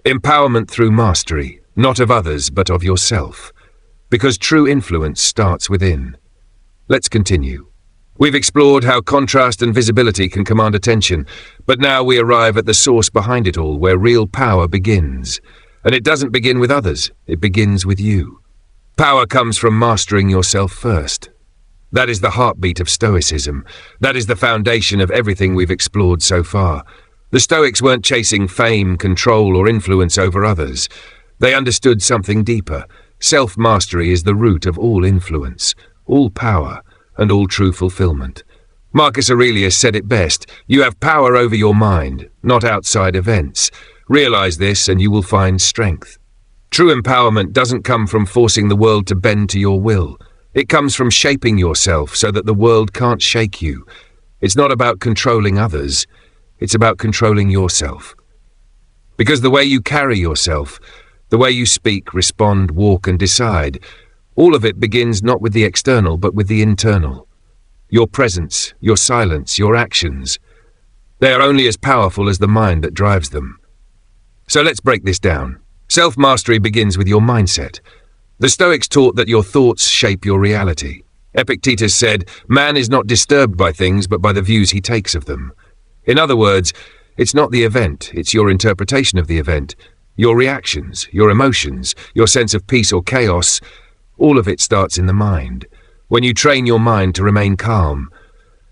Empowerment through mastery, not of others, but of yourself. Because true influence starts within. Let's continue. We've explored how contrast and visibility can command attention, but now we arrive at the source behind it all, where real power begins. And it doesn't begin with others, it begins with you. Power comes from mastering yourself first. That is the heartbeat of Stoicism. That is the foundation of everything we've explored so far. The Stoics weren't chasing fame, control, or influence over others. They understood something deeper. Self-mastery is the root of all influence, all power, and all true fulfillment. Marcus Aurelius said it best: "You have power over your mind, not outside events. Realize this and you will find strength." True empowerment doesn't come from forcing the world to bend to your will. It comes from shaping yourself so that the world can't shake you. It's not about controlling others, it's about controlling yourself. Because the way you carry yourself, the way you speak, respond, walk, and decide, all of it begins not with the external but with the internal. Your presence, your silence, your actions, they are only as powerful as the mind that drives them. So let's break this down. Self-mastery begins with your mindset. The Stoics taught that your thoughts shape your reality. Epictetus said, "Man is not disturbed by things but by the views he takes of them." In other words, it's not the event, it's your interpretation of the event. Your reactions, your emotions, your sense of peace or chaos, all of it starts in the mind. When you train your mind to remain calm,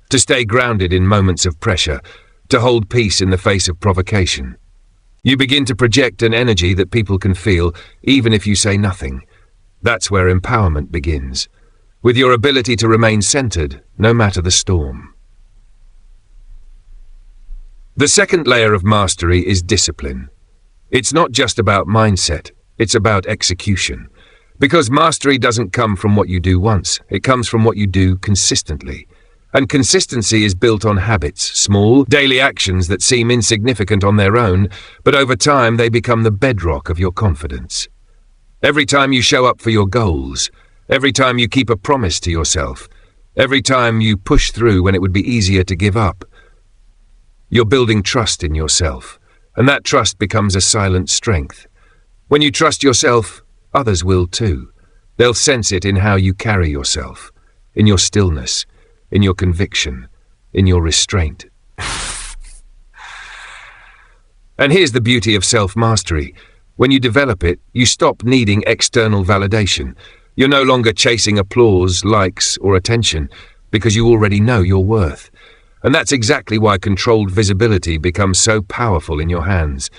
to stay grounded in moments of pressure, to hold peace in the face of provocation, you begin to project an energy that people can feel, even if you say nothing. That's where empowerment begins, with your ability to remain centered, no matter the storm. The second layer of mastery is discipline. It's not just about mindset, it's about execution. Because mastery doesn't come from what you do once, it comes from what you do consistently. And consistency is built on habits, small, daily actions that seem insignificant on their own, but over time they become the bedrock of your confidence. Every time you show up for your goals, every time you keep a promise to yourself, every time you push through when it would be easier to give up, You're building trust in yourself, and that trust becomes a silent strength. When you trust yourself, others will too. They'll sense it in how you carry yourself, in your stillness, in your conviction, in your restraint. And here's the beauty of self-mastery. When you develop it, you stop needing external validation. You're no longer chasing applause, likes, or attention, because you already know your worth. And that's exactly why controlled visibility becomes so powerful in your hands.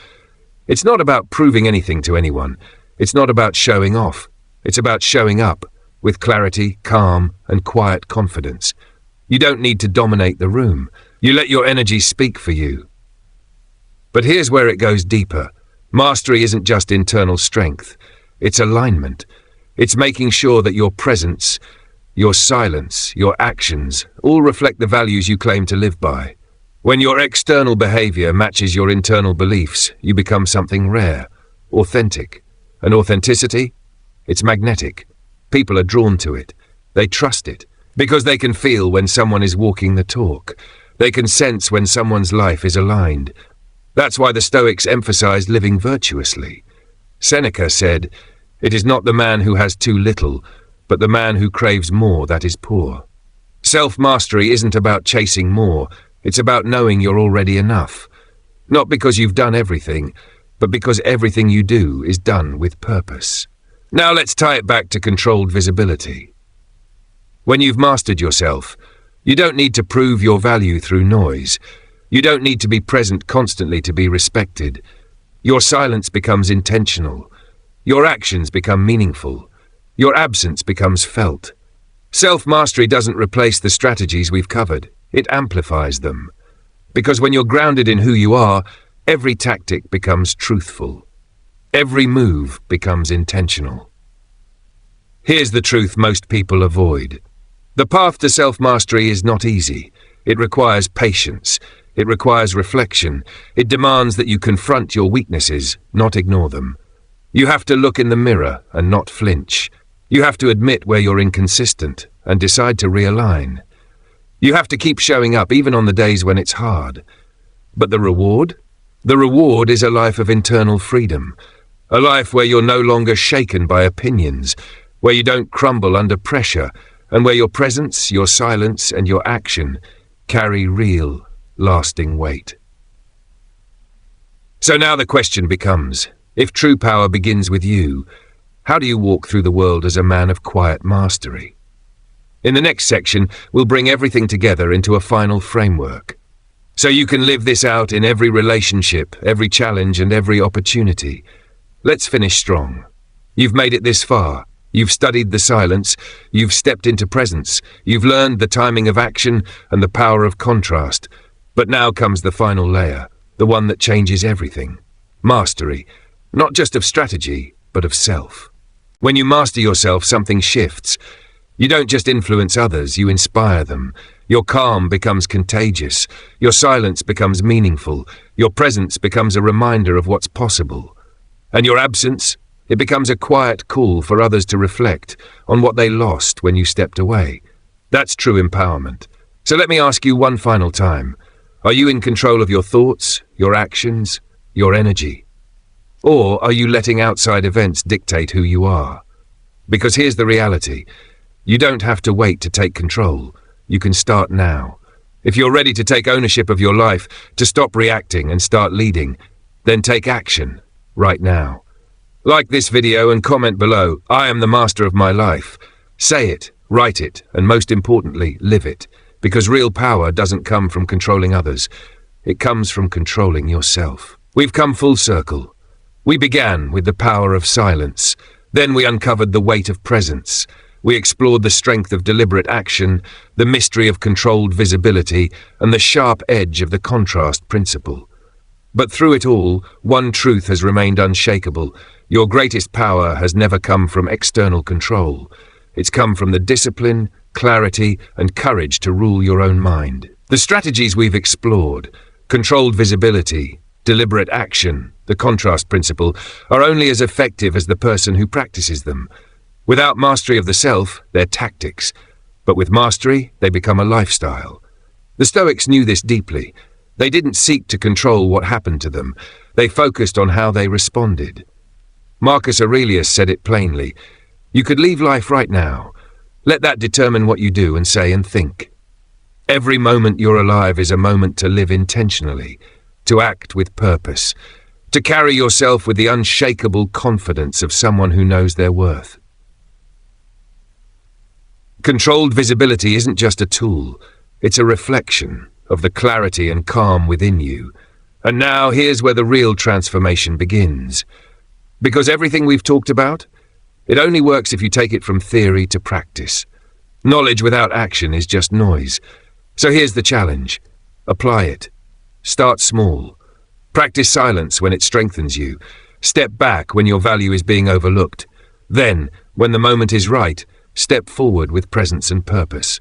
It's not about proving anything to anyone. It's not about showing off. It's about showing up, with clarity, calm, and quiet confidence. You don't need to dominate the room. You let your energy speak for you. But here's where it goes deeper. Mastery isn't just internal strength. It's alignment. It's making sure that your presence, your silence, your actions, all reflect the values you claim to live by. When your external behavior matches your internal beliefs, you become something rare, authentic. And authenticity? It's magnetic. People are drawn to it. They trust it, because they can feel when someone is walking the talk. They can sense when someone's life is aligned. That's why the Stoics emphasized living virtuously. Seneca said, "It is not the man who has too little, but the man who craves more that is poor." Self-mastery isn't about chasing more, it's about knowing you're already enough. Not because you've done everything, but because everything you do is done with purpose. Now let's tie it back to controlled visibility. When you've mastered yourself, you don't need to prove your value through noise. You don't need to be present constantly to be respected. Your silence becomes intentional. Your actions become meaningful. Your absence becomes felt. Self-mastery doesn't replace the strategies we've covered. It amplifies them. Because when you're grounded in who you are, every tactic becomes truthful. Every move becomes intentional. Here's the truth most people avoid. The path to self-mastery is not easy. It requires patience. It requires reflection. It demands that you confront your weaknesses, not ignore them. You have to look in the mirror and not flinch. You have to admit where you're inconsistent and decide to realign. You have to keep showing up even on the days when it's hard. But the reward? The reward is a life of internal freedom. A life where you're no longer shaken by opinions, where you don't crumble under pressure, and where your presence, your silence, and your action carry real, lasting weight. So now the question becomes, if true power begins with you, how do you walk through the world as a man of quiet mastery? In the next section, we'll bring everything together into a final framework, so you can live this out in every relationship, every challenge, and every opportunity. Let's finish strong. You've made it this far. You've studied the silence, you've stepped into presence, you've learned the timing of action and the power of contrast. But now comes the final layer, the one that changes everything. Mastery, not just of strategy, but of self. When you master yourself, something shifts. You don't just influence others, you inspire them. Your calm becomes contagious. Your silence becomes meaningful. Your presence becomes a reminder of what's possible. And your absence, it becomes a quiet call for others to reflect on what they lost when you stepped away. That's true empowerment. So let me ask you one final time. Are you in control of your thoughts, your actions, your energy? Or are you letting outside events dictate who you are? Because here's the reality. You don't have to wait to take control. You can start now. If you're ready to take ownership of your life, to stop reacting and start leading, then take action right now. Like this video and comment below, "I am the master of my life." Say it, write it, and most importantly, live it. Because real power doesn't come from controlling others. It comes from controlling yourself. We've come full circle. We began with the power of silence. Then we uncovered the weight of presence. We explored the strength of deliberate action, the mystery of controlled visibility, and the sharp edge of the contrast principle. But through it all, one truth has remained unshakable. Your greatest power has never come from external control. It's come from the discipline, clarity, and courage to rule your own mind. The strategies we've explored, controlled visibility, deliberate action, the contrast principle, are only as effective as the person who practices them. Without mastery of the self, they're tactics, but with mastery, they become a lifestyle. The Stoics knew this deeply. They didn't seek to control what happened to them. They focused on how they responded. Marcus Aurelius said it plainly. You could leave life right now. Let that determine what you do and say and think. Every moment you're alive is a moment to live intentionally, to act with purpose, to carry yourself with the unshakable confidence of someone who knows their worth. Controlled visibility isn't just a tool, it's a reflection of the clarity and calm within you. And now here's where the real transformation begins. Because everything we've talked about, it only works if you take it from theory to practice. Knowledge without action is just noise. So here's the challenge. Apply it. Start small. Practice silence when it strengthens you. Step back when your value is being overlooked. Then, when the moment is right, step forward with presence and purpose.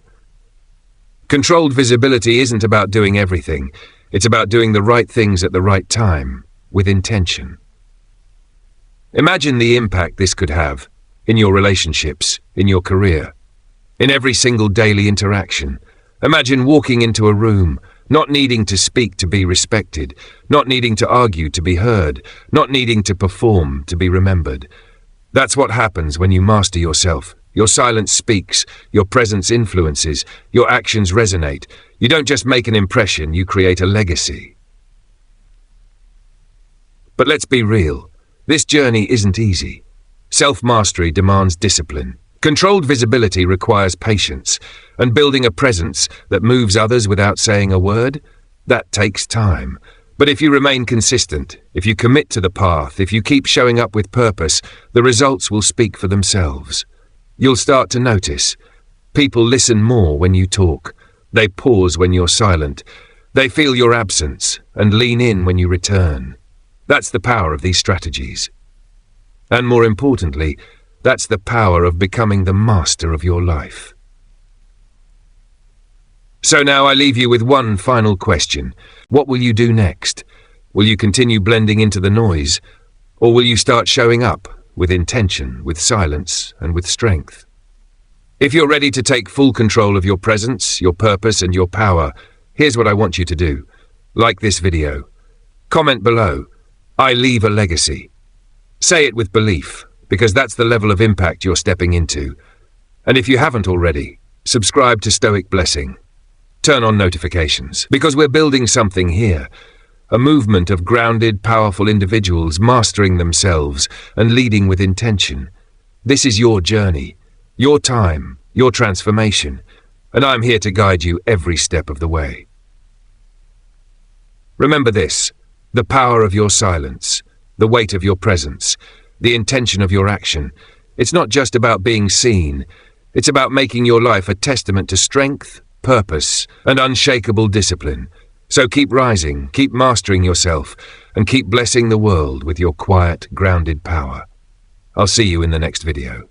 Controlled visibility isn't about doing everything. It's about doing the right things at the right time, with intention. Imagine the impact this could have in your relationships, in your career, in every single daily interaction. Imagine walking into a room, not needing to speak to be respected, not needing to argue to be heard, not needing to perform to be remembered. That's what happens when you master yourself. Your silence speaks, your presence influences, your actions resonate. You don't just make an impression, you create a legacy. But let's be real. This journey isn't easy. Self-mastery demands discipline. Controlled visibility requires patience, and building a presence that moves others without saying a word, that takes time. But if you remain consistent, if you commit to the path, if you keep showing up with purpose, the results will speak for themselves. You'll start to notice. People listen more when you talk. They pause when you're silent. They feel your absence and lean in when you return. That's the power of these strategies. And more importantly, that's the power of becoming the master of your life. So now I leave you with one final question. What will you do next? Will you continue blending into the noise? Or will you start showing up with intention, with silence, and with strength? If you're ready to take full control of your presence, your purpose, and your power, here's what I want you to do. Like this video. Comment below, I leave a legacy. Say it with belief, because that's the level of impact you're stepping into. And if you haven't already, subscribe to Stoic Blessing. Turn on notifications, because we're building something here. A movement of grounded, powerful individuals mastering themselves and leading with intention. This is your journey, your time, your transformation, and I'm here to guide you every step of the way. Remember this, the power of your silence, the weight of your presence, the intention of your action. It's not just about being seen, it's about making your life a testament to strength, purpose, and unshakable discipline. So keep rising, keep mastering yourself, and keep blessing the world with your quiet, grounded power. I'll see you in the next video.